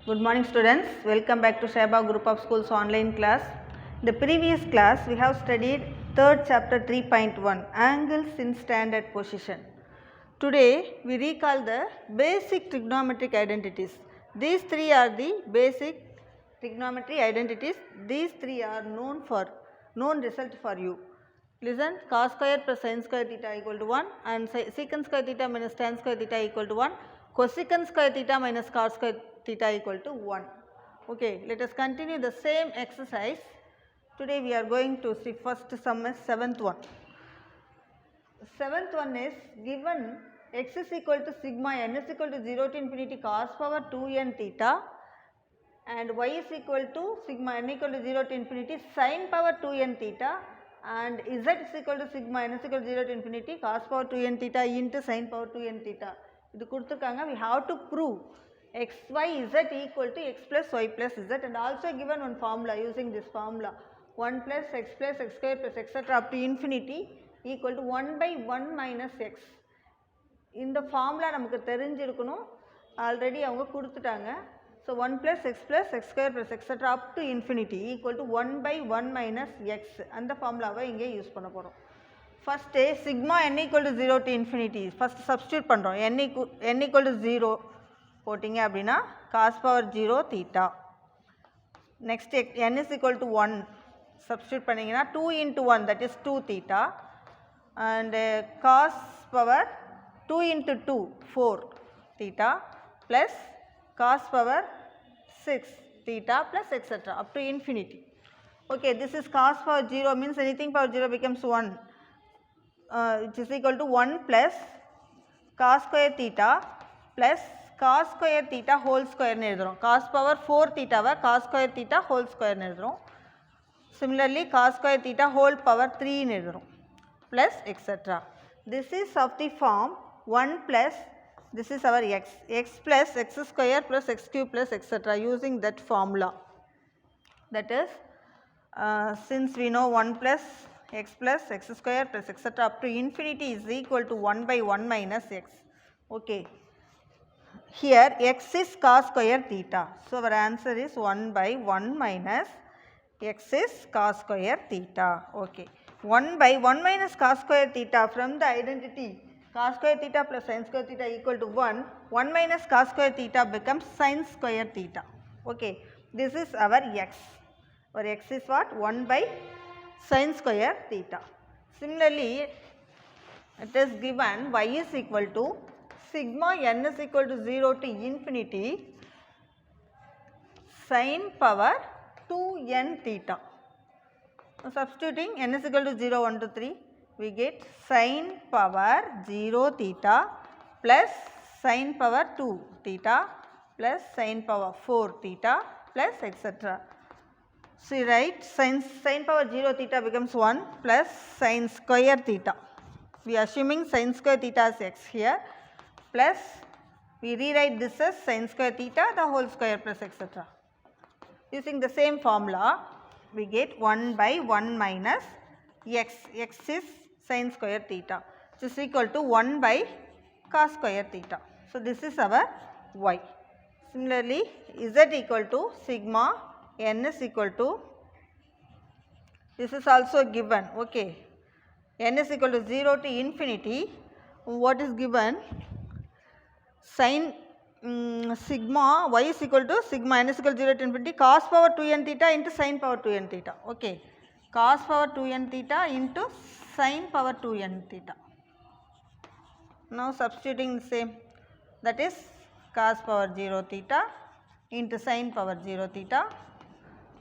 Good morning students, welcome back to Shaiba Group of Schools online class. The previous class we have studied third chapter 3.1 angles in standard position. Today we recall the basic trigonometric identities. These three are the basic trigonometry identities. These three are known result for you. Listen, cos square plus sin square theta equal to 1 and secant square theta minus tan square theta equal to 1, cosecant square theta minus cos square theta equal to 1. Okay, let us continue the same exercise. Today we are going to see first sum is seventh one. Seventh one is given x is equal to sigma n is equal to 0 to infinity cos power 2n theta and y is equal to sigma n equal to 0 to infinity sin power 2n theta and z is equal to sigma n is equal to 0 to infinity cos power 2n theta into sin power 2n theta. இது கொடுத்திருக்காங்க. We have to prove x y z equal to x plus y plus z and also given one formula using this formula 1 plus x square plus etc. up to infinity equal to 1 by 1 minus x. இந்த formula நமக்கு தெரிஞ்சிருக்கணும். Already அவங்க கொடுத்துட்டாங்க. So 1 plus x square plus etc. up to infinity equal to 1 by 1 minus x. அந்த formulaவை இங்கே use பண்ண போகிறோம். First sigma n equal to 0 to infinity. First substitute பண்ணுறோம். n equal to 0 போட்டிங்க அப்படின்னா cos power 0 theta. Next n is equal to 1 substitute பண்ணிங்கன்னா 2 into 1 that is 2 theta and cos power 2 into 2 4 theta plus cos power 6 theta plus etc. up to infinity. Okay, this is cos power 0 means anything power 0 becomes 1 which is equal to 1 plus cos square theta plus cos square theta whole square னு எழுதுறோம். cos power 4 theta வை cos square theta whole square னு எழுதுறோம். Similarly cos square theta whole power 3 னு எழுதுறோம் plus etc. This is of the form 1 plus this is our x plus x square plus x cube plus etc. using that formula. That is since we know 1 plus x square plus etc. up to infinity is equal to 1 by 1 minus x. Okay. Here x is cos square theta. So our answer is 1 by 1 minus x is cos square theta. Okay. 1 by 1 minus cos square theta from the identity cos square theta plus sin square theta equal to 1. 1 minus cos square theta becomes sin square theta. Okay. This is our x. Our x is what? 1 by sin square theta. Similarly, it is given y is equal to sigma n is equal to 0 to infinity sin power 2n theta. Now, substituting n is equal to 0, 1 to 3, we get sin power 0 theta plus sin power 2 theta plus sin power 4 theta plus etc. So, you write sin power 0 theta becomes 1 plus sin square theta. We are assuming sin square theta is x here plus we rewrite this as sin square theta the whole square plus etc. Using the same formula we get 1 by 1 minus x is sin square theta which is equal to 1 by cos square theta. So, this is our y. Similarly, z equal to sigma n is equal to, this is also given, okay, n is equal to 0 to infinity, what is given, sin sigma y is equal to sigma n is equal to 0 to infinity cos power 2n theta into sin power 2n theta, okay, cos power 2n theta into sin power 2n theta. Now substituting the same, that is cos power 0 theta into sin power 0 theta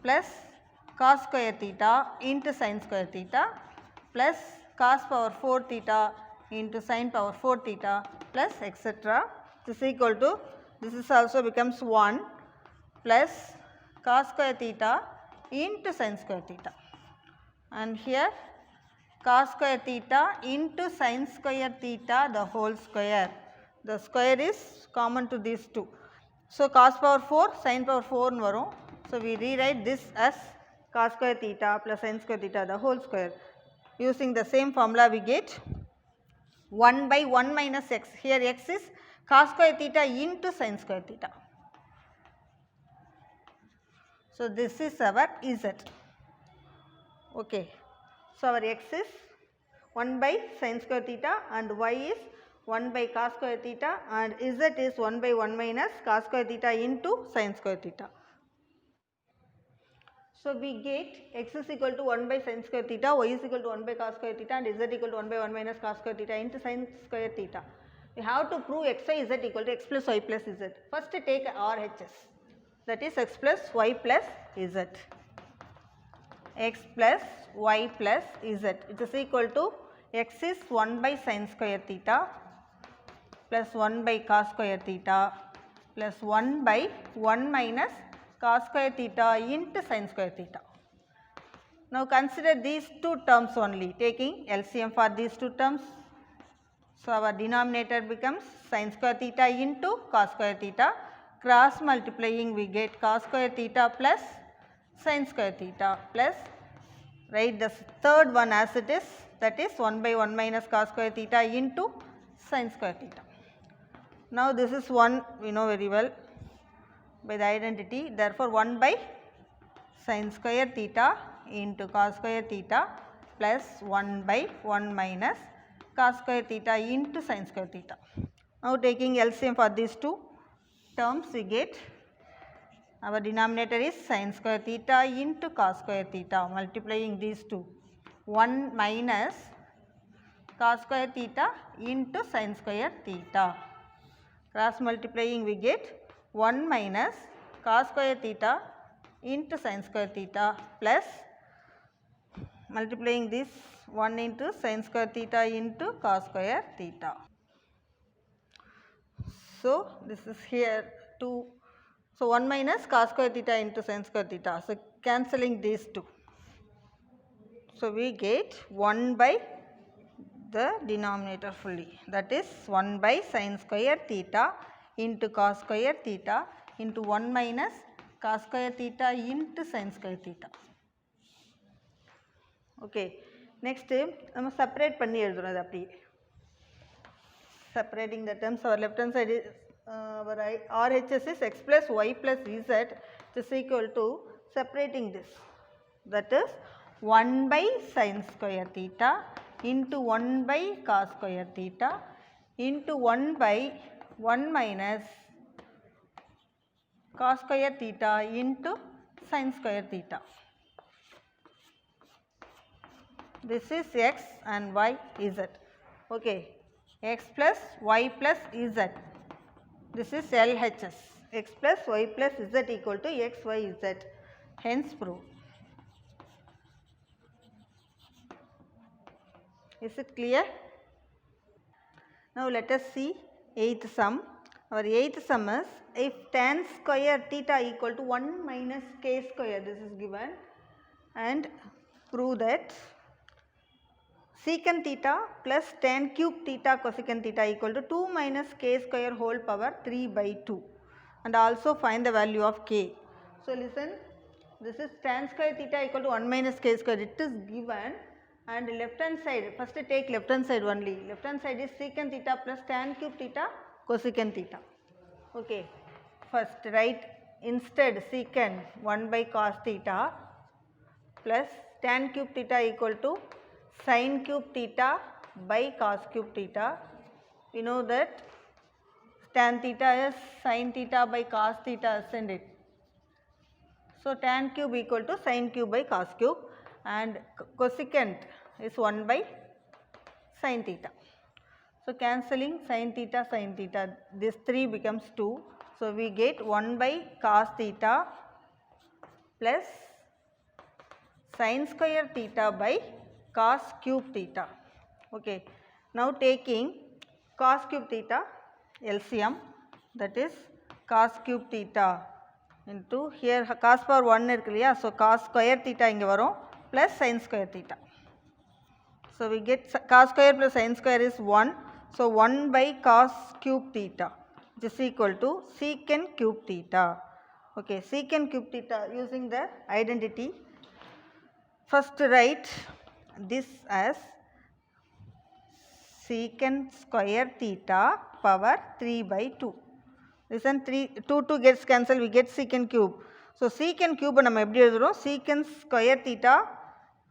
plus cos square theta into sin square theta plus cos power 4 theta into sin power 4 theta plus etc. This is equal to, this is also becomes 1 plus cos square theta into sin square theta and here cos square theta into sin square theta the whole square. The square is common to these two. So, cos power 4 sin power 4 nu varum. So, we rewrite this as cos square theta plus sin square theta the whole square. Using the same formula we get 1 by 1 minus x. Here x is cos square theta into sin square theta. So, this is our z. Okay. So, our x is 1 by sin square theta and y is 1 by cos square theta and z is 1 by 1 minus cos square theta into sin square theta. So, we get x is equal to 1 by sin square theta, y is equal to 1 by cos square theta and z equal to 1 by 1 minus cos square theta into sin square theta. We have to prove x y z equal to x plus y plus z. First take RHS, that is x plus y plus z. X plus y plus z, it is equal to x is 1 by sin square theta plus 1 by cos square theta plus 1 by 1 minus cos square theta into sin square theta. Now, consider these two terms only, taking LCM for these two terms. So, our denominator becomes sin square theta into cos square theta, cross multiplying we get cos square theta plus sin square theta plus, write the third one as it is, that is 1 by 1 minus cos square theta into sin square theta. Now, this is one we know very well by the identity, therefore 1 by sin square theta into cos square theta plus 1 by 1 minus cos square theta into sin square theta. Now, taking LCM for these two terms we get our denominator is sin square theta into cos square theta, multiplying these two, 1 minus cos square theta into sin square theta. Cross multiplying we get 1 minus cos square theta into sin square theta plus multiplying this 1 into sin square theta into cos square theta. So, this is here 2. So, 1 minus cos square theta into sin square theta. So, cancelling these two. So, we get 1 by the denominator fully, that is 1 by sin square theta into cos square theta into 1 minus cos square theta into sin square theta. Okay. Next, நம்ம separate பண்ணி எழுதுறோம் அது அப்படியே. Separating the terms, our left hand side is our RHS is x plus y plus z, it is equal to separating this, that is 1 by sin square theta into 1 by cos square theta into 1 by 1 minus cos square theta into sin square theta. This is x and y z. Okay. X plus y plus z. This is LHS. X plus y plus z equal to x, y, z. Hence proved. Is it clear? Now, let us see 8th sum. Our 8th sum is if tan square theta equal to 1 minus k square, this is given, and prove that secant theta plus tan cube theta cosecant theta equal to 2 minus k square whole power 3 by 2, and also find the value of k. So, listen, this is tan square theta equal to 1 minus k square, it is given, and left hand side, first take left hand side only, left hand side is secant theta plus tan cube theta cosecant theta. Okay. First write instead secant 1 by cos theta plus tan cube theta equal to sin cube theta by cos cube theta. We know that tan theta is sin theta by cos theta, isn't it? So, tan cube equal to sin cube by cos cube, and cosecant is 1 by sin theta. So, cancelling sin theta, this 3 becomes 2. So, we get 1 by cos theta plus sin square theta by cos cube theta. Okay. Now, taking cos cube theta LCM, that is cos cube theta into here cos power 1 irukku illaya. So, cos square theta inga varum plus sin square theta. So, we get cos square plus sin square is 1. So, 1 by cos cube theta is equal to secant cube theta. Okay, secant cube theta using the identity. First write this as secant square theta power 3 by 2. Listen, 2 gets cancelled, we get secant cube. So secant cube நம்ம எப்படி எழுதுறோம், secant square theta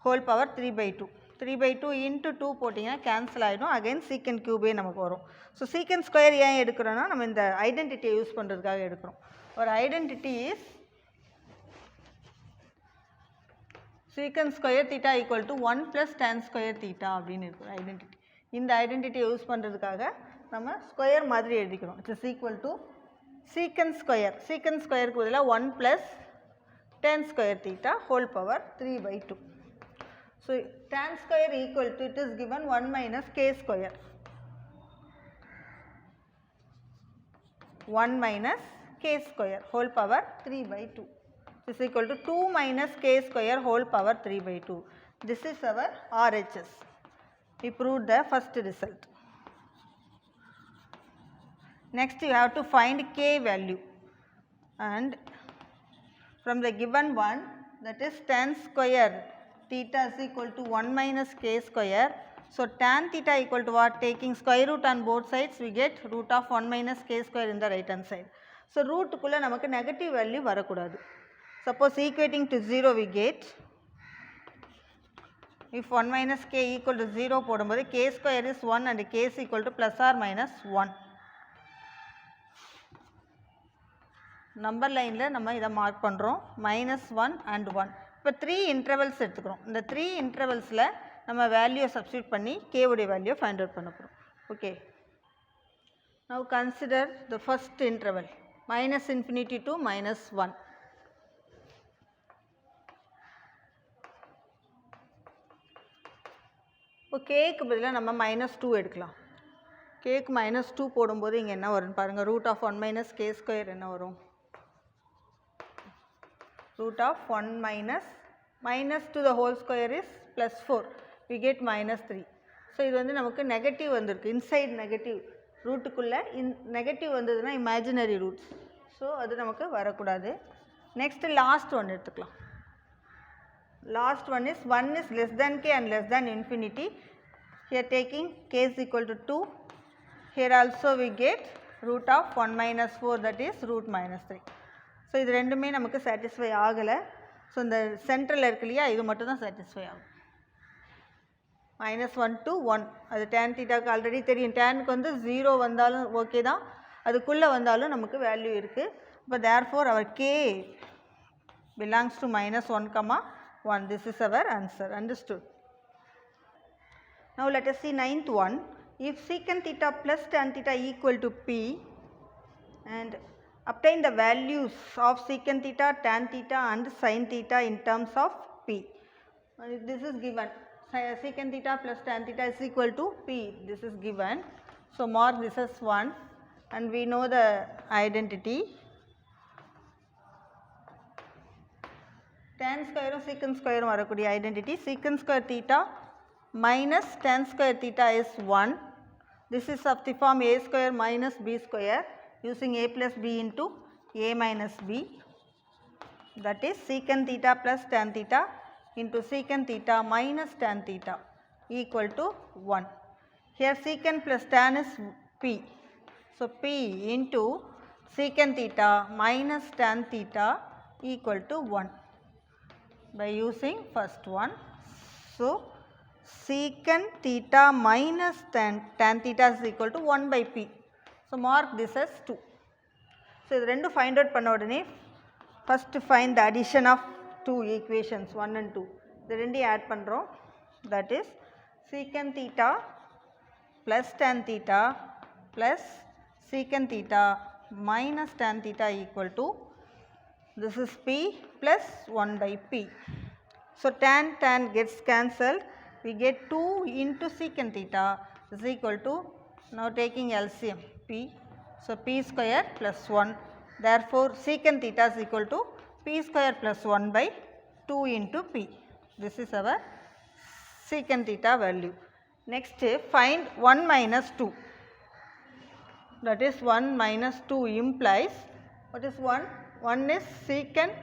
whole power 3 by 2. 3 by 2 into 2 போட்டிங்கன்னா cancel ஆகிடும். again secant cube நமக்கு வரும். So secant square ஏன் எடுக்கிறோன்னா நம்ம இந்த ஐடென்டிட்டியை யூஸ் பண்ணுறதுக்காக எடுக்கிறோம். ஒரு identity is secant square theta equal to 1 plus tan square theta அப்படின்னு இருக்குது ஐடென்டிட்டி. இந்த ஐடென்டிட்டியை யூஸ் பண்ணுறதுக்காக நம்ம ஸ்கொயர் மாதிரி எழுதிக்கிறோம். It is equal to secant square. secant ஸ்கொயருக்கு பதிலாக 1 plus tan square theta whole power 3 by 2. So tan square equal to, it is given 1 minus k square. 1 minus k square whole power 3 by 2 is equal to 2 minus k square whole power 3 by 2. This is our RHS. We proved the first result. Next you have to find k value, and from the given one, that is tan square theta is equal to 1 minus k square. So tan theta equal to what? Taking square root on both sides, we get root of 1 minus k square in the right hand side. So root குள்ள நமக்கு negative value வரக்கூடாது. Suppose equating to 0 we get, if 1 minus k equal to 0 போடும்போது k square is 1 and k is equal to plus or minus 1. Number லைனில் நம்ம இதை mark பண்ணுறோம் -1 and 1. இப்போ 3 intervals எடுத்துக்கிறோம். இந்த 3 இன்டர்வல்ஸில் நம்ம வேல்யூவை சப்ஸ்டியூட் பண்ணி k உடைய வேல்யூவை ஃபைண்ட் அவுட் பண்ண போகிறோம். Okay, now consider the first interval -infinity to -1. இப்போ கேக்கு பதிலாக நம்ம -2 எடுக்கலாம். கேக்கு -2 போடும்போது இங்கே என்ன வரும்னு பாருங்கள். Root of 1 minus k square என்ன வரும்? root of 1 minus to the whole square is plus 4. We get -3. So இது வந்து நமக்கு நெகட்டிவ் வந்திருக்கு. இன்சைட் நெகட்டிவ் ரூட்டுக்குள்ளே நெகட்டிவ் வந்ததுன்னா இமேஜினரி ரூட்ஸ். ஸோ அது நமக்கு வரக்கூடாது. நெக்ஸ்ட்டு லாஸ்ட் ஒன் எடுத்துக்கலாம். Last one is 1 is less than k and less than infinity. Here taking k is equal to 2. Here also we get root of 1 minus 4, that is root minus 3. So இது ரெண்டுமே நமக்கு satisfy ஆகலை. So இந்த central இருக்கு இல்லையா, இது மட்டும் தான் சாட்டிஸ்ஃபை ஆகும். -1 to 1, அது tan தீட்டாவுக்கு ஆல்ரெடி தெரியும். டேனுக்கு வந்து 0 வந்தாலும் ஓகே தான், அதுக்குள்ளே வந்தாலும் நமக்கு வேல்யூ இருக்குது. இப்போ therefore our k belongs to -1, 1. This is our answer. Understood? Now let us see ninth one. If secant theta plus tan theta equal to p, and obtain the values of secant theta, tan theta and sin theta in terms of p. This is given. Secant theta plus tan theta is equal to p. This is given. So mark this as 1, and we know the identity. Tan square or secant square வரக்கூடிய identity. Secant square theta minus tan square theta is 1. This is of the form a square minus b square using a plus b into a minus b. That is secant theta plus tan theta into secant theta minus tan theta equal to 1. Here secant plus tan is p. So p into secant theta minus tan theta equal to 1. By using first one. So secant theta minus tan theta is equal to 1 by p. So mark this as 2. So இது ரெண்டு find out பண்ண உடனே first find the addition of two equations 1 and 2. இது ரெண்டையும் add பண்ணுறோம். That is secant theta plus tan theta plus secant theta minus tan theta equal to, this is p plus 1 by p. So tan gets cancelled. We get 2 into secant theta is equal to, now taking LCM, p. So p square plus 1. Therefore secant theta is equal to p square plus 1 by 2 into p. This is our secant theta value. Next find 1 minus 2. That is 1 minus 2 implies, what is 1? 1 is secant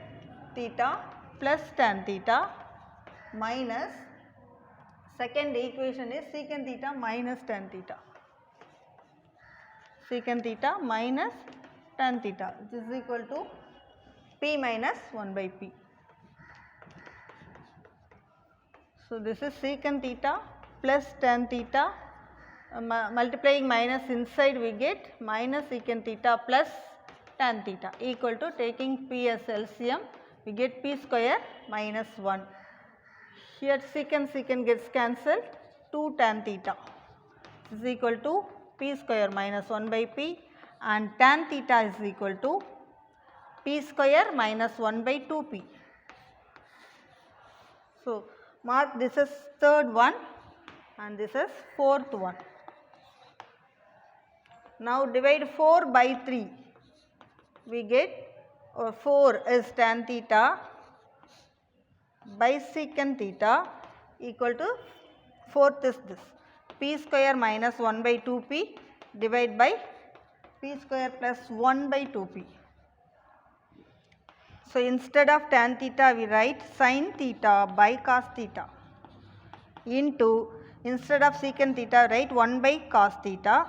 theta plus tan theta minus, second equation is secant theta minus tan theta. Secant theta minus tan theta, which is equal to p minus 1 by p. So, this is secant theta plus tan theta, multiplying minus inside we get minus secant theta plus tan theta equal to, taking p as LCM, we get p square minus 1. Here secant gets cancelled, 2 tan theta is equal to p square minus 1 by p, and tan theta is equal to p square minus 1 by 2p. So, mark this as third one and this is fourth one. Now, divide 4 by 3, we get 4 is tan theta by secant theta equal to, fourth is this, p square minus 1 by 2p divided by p square plus 1 by 2p. So, instead of tan theta we write sin theta by cos theta into, instead of secant theta write 1 by cos theta,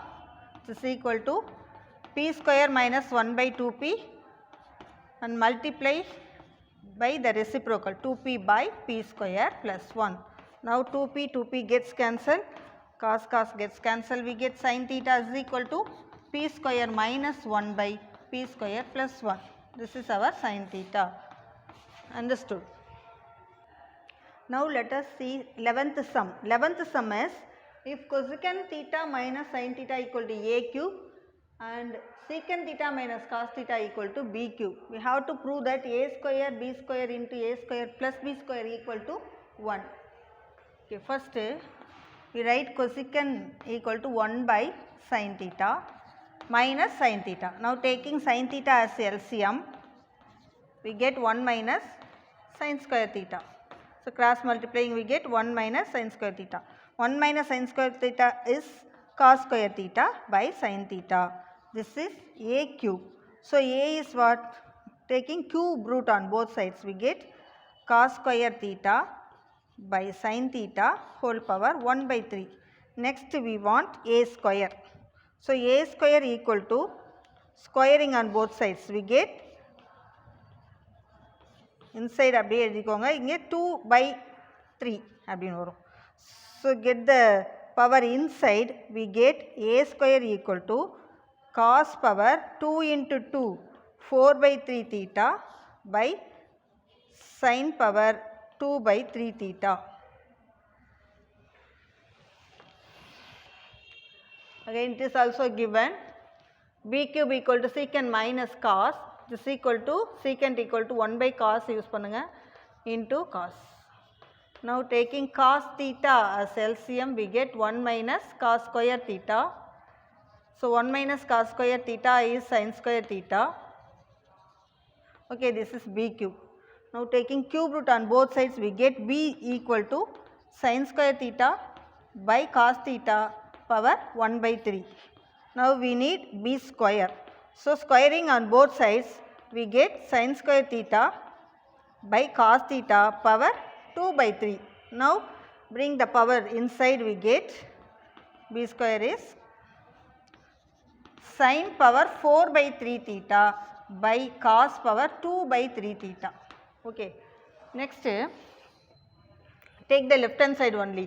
is equal to p square minus 1 by 2p and multiply by the reciprocal 2p by p square plus 1. Now, 2p gets cancelled, cos gets cancelled, we get sin theta is equal to p square minus 1 by p square plus 1. This is our sin theta. Understood? Now, let us see 11th sum. 11th sum is, if cosecant theta minus sin theta equal to a cube and secant theta minus cos theta equal to b cube, we have to prove that a square b square into a square plus b square equal to 1. Okay, first we write cosecant equal to 1 by sin theta minus sin theta. Now, taking sin theta as LCM, we get 1 minus sin square theta. So, cross multiplying we get 1 minus sin square theta. 1 minus sin square theta is cos square theta by sin theta. This is a cube. So, a is what? Taking cube root on both sides, we get cos square theta by sin theta whole power 1 by 3. Next we want a square. So, a square equal to, squaring on both sides, we get, inside அப்படியே எழுதிக்கோங்க, இங்கே 2 by 3 அப்படின்னு வரும். So, get the power inside, we get a square equal to cos power 2 into 2 4 by 3 theta by sin power 2 by 3 theta. Again it is also given b cube equal to secant minus cos, this equal to secant equal to 1 by cos use பண்ணுங்க into cos. Now, taking cos theta as LCM, we get 1 minus cos square theta. So, 1 minus cos square theta is sin square theta. Okay, this is b cube. Now, taking cube root on both sides, we get b equal to sin square theta by cos theta power 1 by 3. Now, we need b square. So, squaring on both sides, we get sin square theta by cos theta power 2 by 3. Now, bring the power inside, we get b square is sin power 4 by 3 theta by cos power 2 by 3 theta. Okay. Next, take the left hand side only.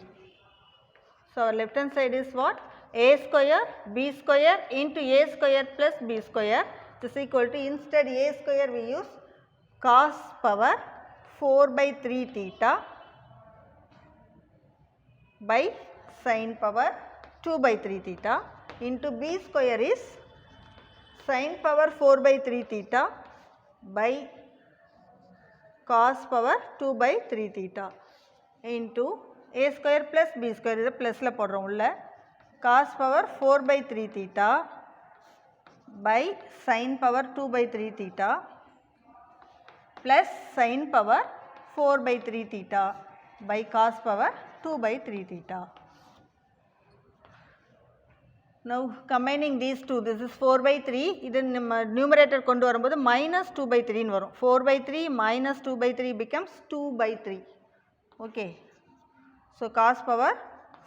So, our left hand side is what? A square b square into a square plus b square, this is equal to, instead a square we use cos power 4 by 3 theta by sin power 2 by 3 theta into b square is sin power 4 by 3 theta by cos power 2 by 3 theta into a square plus b square, இது ப்ளஸில் போடுறோம் உள்ள, cos power 4 by 3 theta by sin power 2 by 3 theta plus sin power 4 by 3 theta by cos power 2 by 3 theta. Now, combining these two, this is 4 by 3, இது numerator கொண்டு வரும்போது minus 2 by 3 ன்னு வரும். 4 by 3 minus 2 by 3 becomes 2 by 3. Okay. So, cos power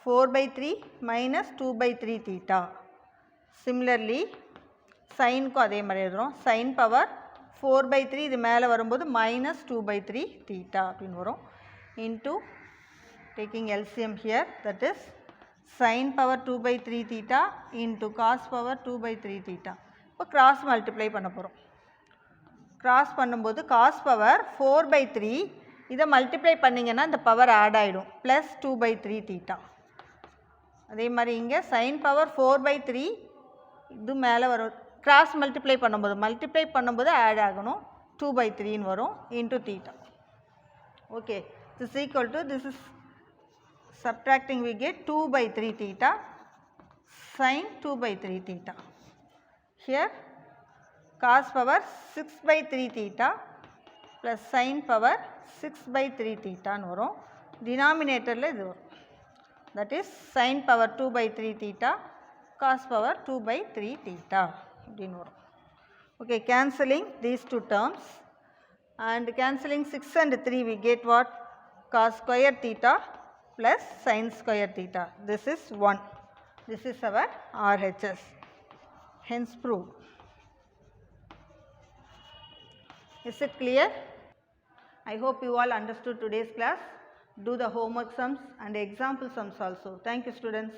4 by 3 minus 2 by 3 theta. Similarly, sin को அதே மாதிரி எழுதுறோம், sin power 4/3 இது மேலே வரும்போது -2/3 theta அப்படின்னு வரும் into taking LCM here, that is sin power 2/3 theta into cos power 2/3 theta. இப்போ cross multiply பண்ண போகிறோம். cross பண்ணும்போது cos power 4/3 இதை multiply பண்ணிங்கன்னா இந்த power add ஆகிடும் plus 2/3 theta. அதே மாதிரி இங்கே sin power 4/3 இது மேலே வரும் cross multiply பண்ணும்போது add ஆகணும் 2/3 வரும் into theta. Okay, this is equal to, this is subtracting we get 2/3 theta sin 2/3 theta. Here cos power 6/3 theta plus sin power 6/3 theta ன்னு வரும். denominatorல இது வரும், that is sin power 2/3 theta cos power 2/3 theta அப்படின்னு வரும். Okay, cancelling these two terms and cancelling 6 and 3 we get what? Cos square theta plus sin square theta. This is 1. This is our RHS. Hence proved. Is it clear? I hope you all understood today's class. Do the homework sums and example sums also. Thank you, students.